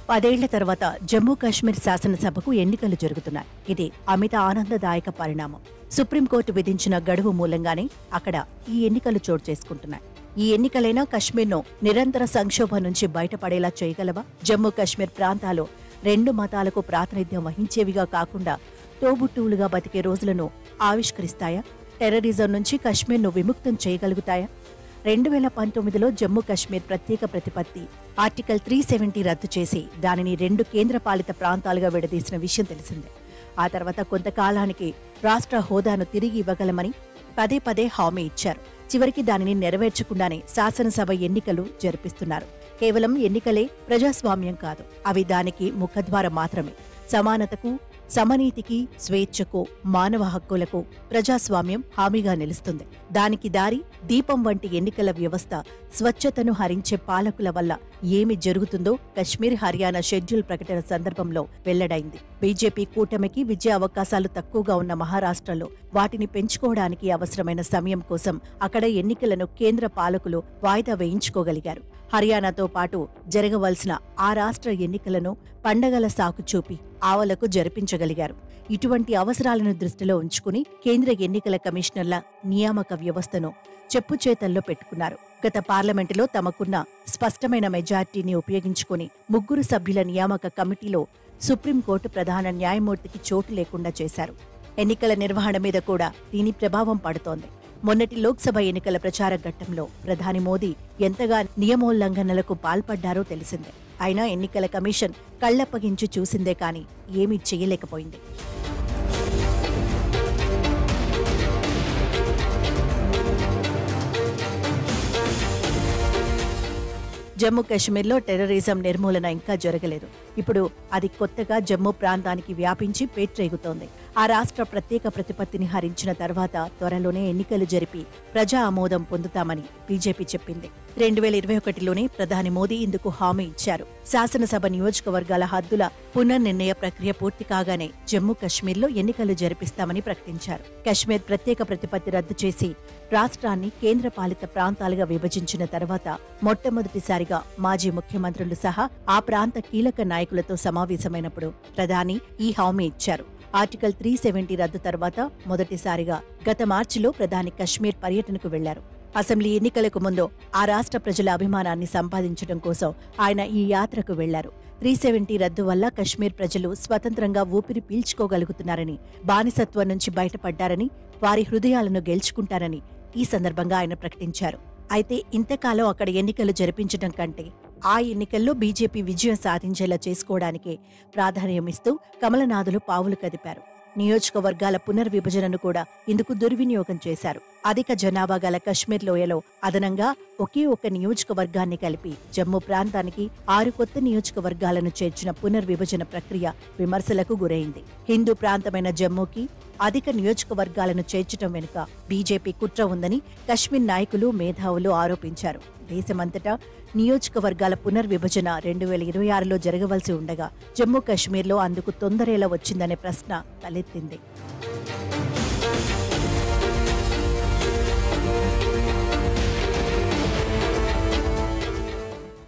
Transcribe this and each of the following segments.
10 ఏళ్ల తర్వాత జమ్మూ కాశ్మీర్ శాసనసభకు ఎన్నికలు జరుగుతున్నాయి. ఇది అమిత ఆనందదాయక పరిణామం. సుప్రీంకోర్టు విధించిన గడువు మూలంగానే అక్కడ ఈ ఎన్నికలు చోటు చేసుకుంటున్నాయి. ఈ ఎన్నికలైనా కశ్మీర్ను నిరంతర సంక్షోభం నుంచి బయటపడేలా చేయగలవా? జమ్మూ కాశ్మీర్ ప్రాంతాలు 2 మతాలకు ప్రాతినిధ్యం వహించేవిగా కాకుండా తోబుట్టువులుగా బతికే రోజులను ఆవిష్కరిస్తాయా? టెర్రరిజం నుంచి కశ్మీర్ను విముక్తం చేయగలుగుతాయా? 2019లో జమ్మూ కాశ్మీర్ ప్రత్యేక ప్రతిపత్తి ఆర్టికల్ 370 రద్దు చేసి దానిని 2 కేంద్రపాలిత ప్రాంతాలుగా విడదీసిన విషయం తెలిసిందే. ఆ తర్వాత కొంతకాలానికి రాష్ట్ర హోదాను తిరిగి ఇవ్వగలమని పదే పదే హామీ ఇచ్చారు. చివరికి దానిని నెరవేర్చకుండానే శాసనసభ ఎన్నికలు జరిపిస్తున్నారు. కేవలం ఎన్నికలే ప్రజాస్వామ్యం కాదు, అవి దానికి ముఖద్వారం మాత్రమే. సమానతకు, సమనీతికి, స్వేచ్ఛకు, మానవ హక్కులకు ప్రజాస్వామ్యం హామీగా నిలుస్తుంది. దానికి దారి దీపం వంటి ఎన్నికల వ్యవస్థ స్వచ్ఛతను హరించే పాలకుల వల్ల ఏమి జరుగుతుందో కశ్మీర్, హర్యానా షెడ్యూల్ ప్రకటన సందర్భంలో వెల్లడైంది. బీజేపీ కూటమికి విజయ అవకాశాలు తక్కువగా ఉన్న మహారాష్ట్రలో వాటిని పెంచుకోవడానికి అవసరమైన సమయం కోసం అక్కడ ఎన్నికలను కేంద్ర పాలకులు వాయిదా వేయించుకోగలిగారు. హర్యానాతో పాటు జరగవలసిన ఆ రాష్ట్ర ఎన్నికలను పండగల సాకు చూపి ఆవలకు జరిపించగలిగారు. ఇటువంటి అవసరాలను దృష్టిలో ఉంచుకుని కేంద్ర ఎన్నికల కమిషనర్ల నియామక వ్యవస్థను చెప్పుచేతల్లో పెట్టుకున్నారు. గత పార్లమెంటులో తమకున్న స్పష్టమైన మెజార్టీని ఉపయోగించుకుని 3 సభ్యుల నియామక కమిటీలో సుప్రీంకోర్టు ప్రధాన న్యాయమూర్తికి చోటు లేకుండా చేశారు. ఎన్నికల నిర్వహణ మీద కూడా దీని ప్రభావం పడుతోంది. మొన్నటి లోక్సభ ఎన్నికల ప్రచార ఘట్టంలో ప్రధాని మోదీ ఎంతగా నియమోల్లంఘనలకు పాల్పడ్డారో తెలిసిందే. అయినా ఎన్నికల కమిషన్ కళ్లప్పగించి చూసిందే కాని ఏమీ చేయలేకపోయింది. జమ్మూ కాశ్మీర్లో టెర్రరిజం నిర్మూలన ఇంకా జరగలేదు. ఇప్పుడు అది కొత్తగా జమ్మూ ప్రాంతానికి వ్యాపించి పేట్రేగుతోంది. ఆ రాష్ట్ర ప్రత్యేక ప్రతిపత్తిని హరించిన తర్వాత త్వరలోనే ఎన్నికలు జరిపి ప్రజా ఆమోదం పొందుతామని బీజేపీ చెప్పింది. 2021లోనే ప్రధాని మోదీ ఇందుకు హామీ ఇచ్చారు. శాసనసభ నియోజకవర్గాల హద్దుల పునర్నిర్ణయ ప్రక్రియ పూర్తి కాగానే జమ్మూ కాశ్మీర్లో ఎన్నికలు జరిపిస్తామని ప్రకటించారు. కశ్మీర్ ప్రత్యేక ప్రతిపత్తి రద్దు చేసి రాష్ట్రాన్ని కేంద్రపాలిత ప్రాంతాలుగా విభజించిన తర్వాత మొట్టమొదటిసారిగా మాజీ ముఖ్యమంత్రులు సహా ఆ ప్రాంత కీలక నాయకులతో సమావేశమైనప్పుడు ప్రధాని ఈ హామీ ఇచ్చారు. ఆర్టికల్ 370 రద్దు తర్వాత మొదటిసారిగా గత మార్చిలో ప్రధాని కశ్మీర్ పర్యటనకు వెళ్లారు. అసెంబ్లీ ఎన్నికలకు ముందు ఆ రాష్ట్ర ప్రజల అభిమానాన్ని సంపాదించడం కోసం ఆయన ఈ యాత్రకు వెళ్లారు. 370 రద్దు వల్ల కశ్మీర్ ప్రజలు స్వతంత్రంగా ఊపిరి పీల్చుకోగలుగుతున్నారని, బానిసత్వం నుంచి బయటపడ్డారని, వారి హృదయాలను గెలుచుకుంటారని ఈ సందర్భంగా ఆయన ప్రకటించారు. అయితే ఇంతకాలం అక్కడ ఎన్నికలు జరిపించడం కంటే ఆ ఎన్నికల్లో బీజేపీ విజయం సాధించేలా చేసుకోవడానికే ప్రాధాన్యమిస్తూ కమలనాథులు పావులు కదిపారు. నియోజకవర్గాల పునర్విభజనను కూడా ఇందుకు దుర్వినియోగం చేశారు. అధిక జనాభా గల కశ్మీర్ లోయలో అదనంగా ఒకే ఒక నియోజకవర్గాన్ని కలిపి జమ్మూ ప్రాంతానికి 6 కొత్త నియోజకవర్గాలను చేర్చిన పునర్విభజన ప్రక్రియ విమర్శలకు గురైంది. హిందూ ప్రాంతమైన జమ్మూకి అధిక నియోజకవర్గాలను చేర్చడం వెనుక బీజేపీ కుట్ర ఉందని కశ్మీర్ నాయకులు, మేధావులు ఆరోపించారు. దేశమంతటా నియోజకవర్గాల పునర్విభజన 2026లో జరగవలసి ఉండగా జమ్మూ కాశ్మీర్లో అందుకు తొందరేలా వచ్చిందనే ప్రశ్న తలెత్తింది.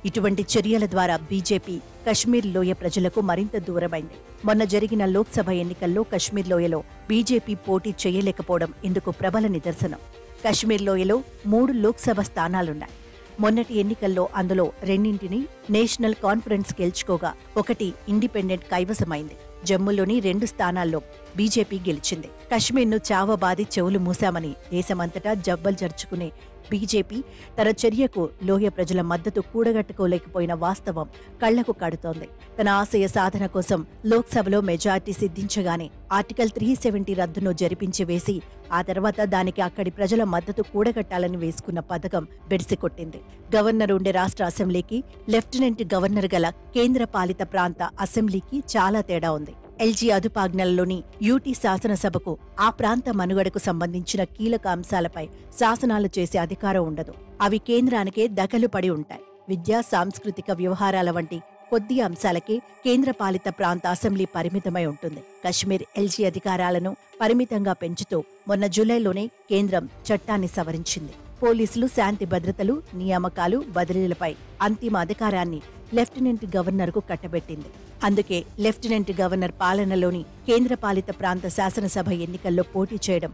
ఇటువంటి చర్యల ద్వారా బీజేపీ కశ్మీర్ లోయ ప్రజలకు మరింత దూరమైంది. మొన్న జరిగిన లోక్సభ ఎన్నికల్లో కశ్మీర్ లోయలో బీజేపీ పోటీ చేయలేకపోవడం ఇందుకు ప్రబల నిదర్శనం. కశ్మీర్ లోయలో 3 లోక్సభ స్థానాలున్నాయి. మొన్నటి ఎన్నికల్లో అందులో 2 నేషనల్ కాన్ఫరెన్స్ గెలుచుకోగా 1 ఇండిపెండెంట్ కైవసమైంది. జమ్మూలోని 2 స్థానాల్లో బీజేపీ గెలిచింది. కశ్మీర్ను చావబాది చెవులు మూశామని దేశమంతటా జబ్బలు జరుచుకునే బీజేపీ తన చర్యకు లోయ ప్రజల మద్దతు కూడగట్టుకోలేకపోయిన వాస్తవం కళ్లకు కడుతోంది. తన ఆశయ సాధన కోసం లోక్సభలో మెజార్టీ సిద్ధించగానే ఆర్టికల్ 370 రద్దును జరిపించి వేసి ఆ తర్వాత దానికి అక్కడి ప్రజల మద్దతు కూడగట్టాలని వేసుకున్న పథకం బెడిసికొట్టింది. గవర్నర్ ఉండే రాష్ట్ర అసెంబ్లీకి, లెఫ్టినెంట్ గవర్నర్ గల కేంద్ర పాలిత ప్రాంత అసెంబ్లీకి చాలా తేడా ఉంది. ఎల్జీ అదుపాజ్ఞలలోని యూటీ శాసనసభకు ఆ ప్రాంత మనుగడకు సంబంధించిన కీలక అంశాలపై శాసనాలు చేసే అధికారం ఉండదు. అవి కేంద్రానికే దఖలు పడి ఉంటాయి. విద్యా, సాంస్కృతిక వ్యవహారాల వంటి కొద్ది అంశాలకే కేంద్రపాలిత ప్రాంత అసెంబ్లీ పరిమితమై ఉంటుంది. కశ్మీర్ ఎల్జీ అధికారాలను పరిమితంగా పెంచుతూ మొన్న జూలైలోనే కేంద్రం చట్టాన్ని సవరించింది. పోలీసులు శాంతి భద్రతలు, నియామకాలు, బదిలీలపై అంతిమ అధికారాన్ని లెఫ్టినెంట్ గవర్నర్కు కట్టబెట్టింది. అందుకే లెఫ్టినెంట్ గవర్నర్ పాలనలోని కేంద్రపాలిత ప్రాంత శాసనసభ ఎన్నికల్లో పోటీ చేయడం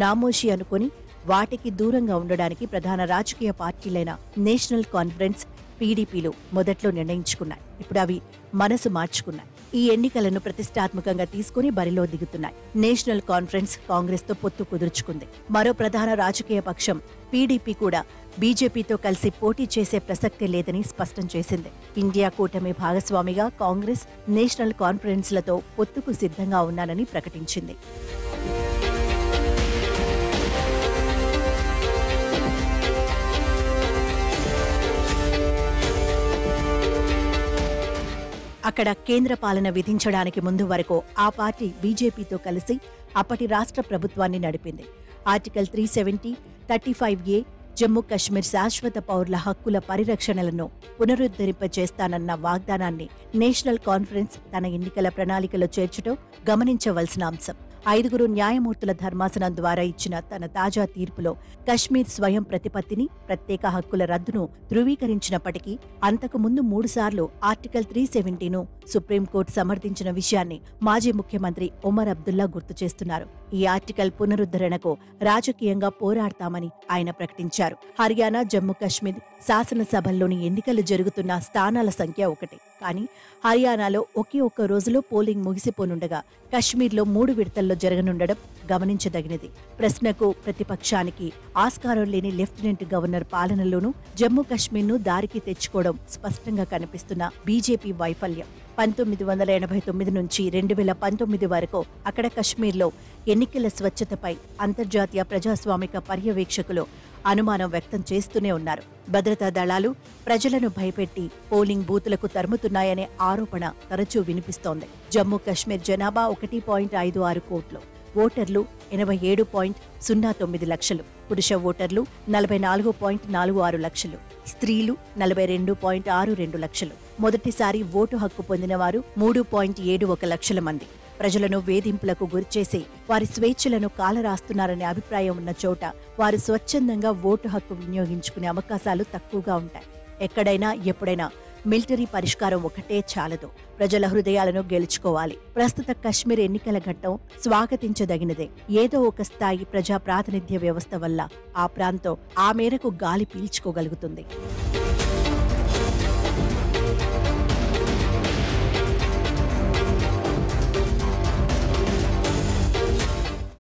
నామోషి అనుకుని వాటికి దూరంగా ఉండడానికి ప్రధాన రాజకీయ పార్టీలైన నేషనల్ కాన్ఫరెన్స్, పీడీపీలు మొదట్లో నిర్ణయించుకున్నాయి. ఇప్పుడు అవి మనసు మార్చుకున్నాయి. ఈ ఎన్నికలను ప్రతిష్టాత్మకంగా తీసుకుని బరిలో దిగుతున్నాయి. నేషనల్ కాన్ఫరెన్స్ కాంగ్రెస్తో పొత్తు కుదుర్చుకుంది. మరో ప్రధాన రాజకీయ పక్షం పీడీపీ కూడా బీజేపీతో కలిసి పోటీ చేసే ప్రసక్తే లేదని స్పష్టం చేసింది. ఇండియా కూటమి భాగస్వామిగా కాంగ్రెస్, నేషనల్ కాన్ఫరెన్స్లతో పొత్తుకు సిద్ధంగా ఉన్నానని ప్రకటించింది. అక్కడ కేంద్ర పాలన విధించడానికి ముందు వరకు ఆ పార్టీ బీజేపీతో కలిసి అప్పటి రాష్ట్ర ప్రభుత్వాన్ని నడిపింది. ఆర్టికల్ 370, 35A, జమ్మూ కశ్మీర్ శాశ్వత పౌరుల హక్కుల పరిరక్షణలను పునరుద్ధరింపచేస్తానన్న వాగ్దానాన్ని నేషనల్ కాన్ఫరెన్స్ తన ఎన్నికల ప్రణాళికలో చేర్చడం గమనించవలసిన అంశం. 5 న్యాయమూర్తుల ధర్మాసనం ద్వారా ఇచ్చిన తన తాజా తీర్పులో కశ్మీర్ స్వయం ప్రతిపత్తిని, ప్రత్యేక హక్కుల రద్దును ధృవీకరించినప్పటికీ అంతకు ముందు 3 సార్లు ఆర్టికల్ 370ను సుప్రీంకోర్టు సమర్థించిన విషయాన్ని మాజీ ముఖ్యమంత్రి ఒమర్ అబ్దుల్లా గుర్తు చేస్తున్నారు. ఈ ఆర్టికల్ పునరుద్ధరణకు రాజకీయంగా పోరాడతామని ఆయన ప్రకటించారు. హర్యానా, జమ్మూ కశ్మీర్ శాసనసభల్లోని ఎన్నికలు జరుగుతున్న స్థానాల సంఖ్య 1. కానీ హర్యానాలో ఒకే ఒక్క రోజులో పోలింగ్ ముగిసిపోనుండగా కశ్మీర్లో 3 విడతల్లో జరగనుండడం గమనించదగినది. ప్రశ్నకు ప్రతిపక్షానికి ఆస్కారం లేని లెఫ్టినెంట్ గవర్నర్ పాలనలోనూ జమ్మూ కశ్మీర్ను దారికి తెచ్చుకోవడం స్పష్టంగా కనిపిస్తున్న బీజేపీ వైఫల్యం. 1989 నుంచి 2019 వరకు అక్కడ కశ్మీర్లో ఎన్నికల స్వచ్ఛతపై అంతర్జాతీయ ప్రజాస్వామిక పర్యవేక్షకులు అనుమానం వ్యక్తం చేస్తూనే ఉన్నారు. భద్రతా దళాలు ప్రజలను భయపెట్టి పోలింగ్ బూతులకు తరుముతున్నాయనే ఆరోపణ తరచూ వినిపిస్తోంది. జమ్మూ కశ్మీర్ జనాభా 1.56 కోట్లు, ఓటర్లు 87.09 లక్షలు, పురుష ఓటర్లు 44.46 లక్షలు, స్త్రీలు 42.62 లక్షలు. మొదటిసారి ఓటు హక్కు పొందిన వారు 3.71 లక్షల మంది. ప్రజలను వేధింపులకు గురిచేసి వారి స్వేచ్ఛలను కాలరాస్తున్నారనే అభిప్రాయం ఉన్న చోట వారు స్వచ్ఛందంగా ఓటు హక్కు వినియోగించుకునే అవకాశాలు తక్కువగా ఉంటాయి. ఎక్కడైనా ఎప్పుడైనా మిలిటరీ పరిష్కారం ఒకటే చాలదు. ప్రజల హృదయాలను గెలుచుకోవాలి. ప్రస్తుత కశ్మీర్ ఎన్నికల ఘట్టం స్వాగతించదగినదే. ఏదో ఒక స్థాయి ప్రజా ప్రాతినిధ్య వ్యవస్థ వల్ల ఆ ప్రాంతం ఆ మేరకు గాలి పీల్చుకోగలుగుతుంది.